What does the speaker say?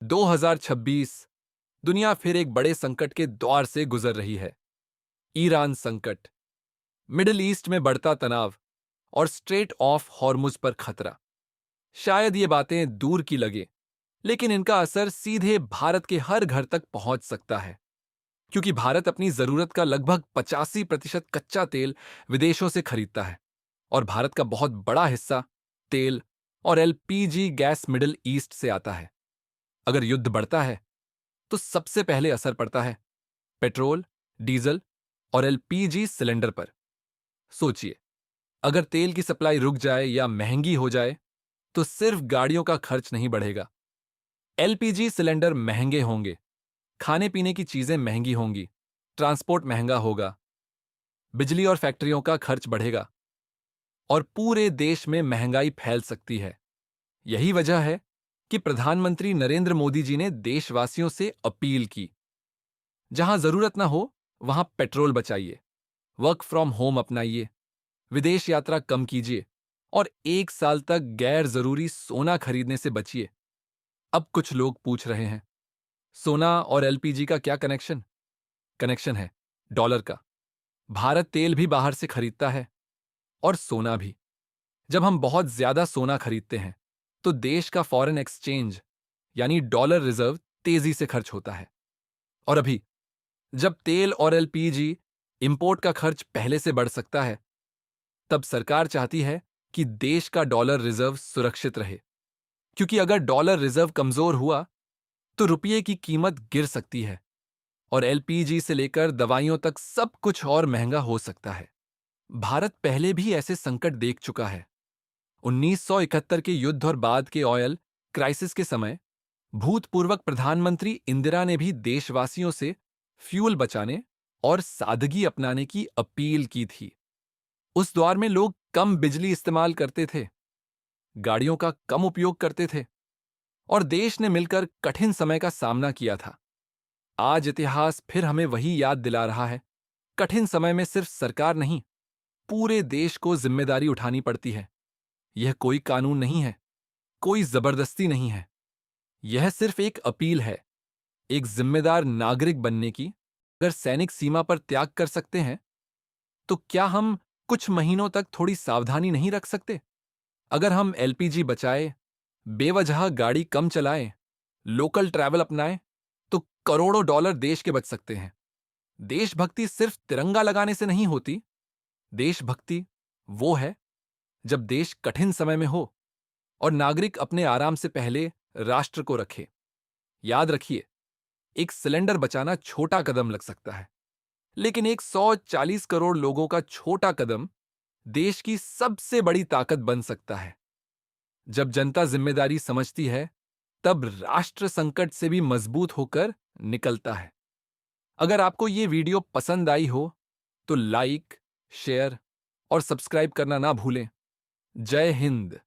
2026 दुनिया फिर एक बड़े संकट के दौर से गुजर रही है। ईरान संकट, मिडिल ईस्ट में बढ़ता तनाव और स्ट्रेट ऑफ हॉर्मुज पर खतरा। शायद ये बातें दूर की लगे, लेकिन इनका असर सीधे भारत के हर घर तक पहुंच सकता है, क्योंकि भारत अपनी जरूरत का लगभग 85% कच्चा तेल विदेशों से खरीदता है और भारत का बहुत बड़ा हिस्सा तेल और एलपीजी गैस मिडिल ईस्ट से आता है। अगर युद्ध बढ़ता है तो सबसे पहले असर पड़ता है पेट्रोल, डीजल और एलपीजी सिलेंडर पर। सोचिए, अगर तेल की सप्लाई रुक जाए या महंगी हो जाए तो सिर्फ गाड़ियों का खर्च नहीं बढ़ेगा, एलपीजी सिलेंडर महंगे होंगे, खाने पीने की चीजें महंगी होंगी, ट्रांसपोर्ट महंगा होगा, बिजली और फैक्ट्रियों का खर्च बढ़ेगा और पूरे देश में महंगाई फैल सकती है। यही वजह है कि प्रधानमंत्री नरेंद्र मोदी जी ने देशवासियों से अपील की, जहां जरूरत ना हो वहां पेट्रोल बचाइए, वर्क फ्रॉम होम अपनाइए, विदेश यात्रा कम कीजिए और 1 साल तक गैर जरूरी सोना खरीदने से बचिए। अब कुछ लोग पूछ रहे हैं, सोना और एलपीजी का क्या कनेक्शन? कनेक्शन है डॉलर का। भारत तेल भी बाहर से खरीदता है और सोना भी। जब हम बहुत ज्यादा सोना खरीदते हैं तो देश का फॉरेन एक्सचेंज यानी डॉलर रिजर्व तेजी से खर्च होता है। और अभी जब तेल और एलपीजी इंपोर्ट का खर्च पहले से बढ़ सकता है, तब सरकार चाहती है कि देश का डॉलर रिजर्व सुरक्षित रहे, क्योंकि अगर डॉलर रिजर्व कमजोर हुआ तो रुपये की कीमत गिर सकती है और एलपीजी से लेकर दवाइयों तक सब कुछ और महंगा हो सकता है। भारत पहले भी ऐसे संकट देख चुका है। 1971 के युद्ध और बाद के ऑयल क्राइसिस के समय भूतपूर्व प्रधानमंत्री इंदिरा ने भी देशवासियों से फ्यूल बचाने और सादगी अपनाने की अपील की थी। उस दौर में लोग कम बिजली इस्तेमाल करते थे, गाड़ियों का कम उपयोग करते थे और देश ने मिलकर कठिन समय का सामना किया था। आज इतिहास फिर हमें वही याद दिला रहा है, कठिन समय में सिर्फ सरकार नहीं, पूरे देश को जिम्मेदारी उठानी पड़ती है। यह कोई कानून नहीं है, कोई जबरदस्ती नहीं है। यह सिर्फ एक अपील है, एक जिम्मेदार नागरिक बनने की। अगर सैनिक सीमा पर त्याग कर सकते हैं, तो क्या हम कुछ महीनों तक थोड़ी सावधानी नहीं रख सकते? अगर हम एलपीजी बचाए, बेवजह गाड़ी कम चलाएं, लोकल ट्रैवल अपनाएं, तो करोड़ों डॉलर देश के बच सकते हैं। देशभक्ति सिर्फ तिरंगा लगाने से नहीं होती। देशभक्ति वो है जब देश कठिन समय में हो और नागरिक अपने आराम से पहले राष्ट्र को रखे। याद रखिए, एक सिलेंडर बचाना छोटा कदम लग सकता है, लेकिन 140 करोड़ लोगों का छोटा कदम देश की सबसे बड़ी ताकत बन सकता है। जब जनता जिम्मेदारी समझती है, तब राष्ट्र संकट से भी मजबूत होकर निकलता है। अगर आपको ये वीडियो पसंद आई हो तो लाइक, शेयर और सब्सक्राइब करना ना भूलें। जय हिंद।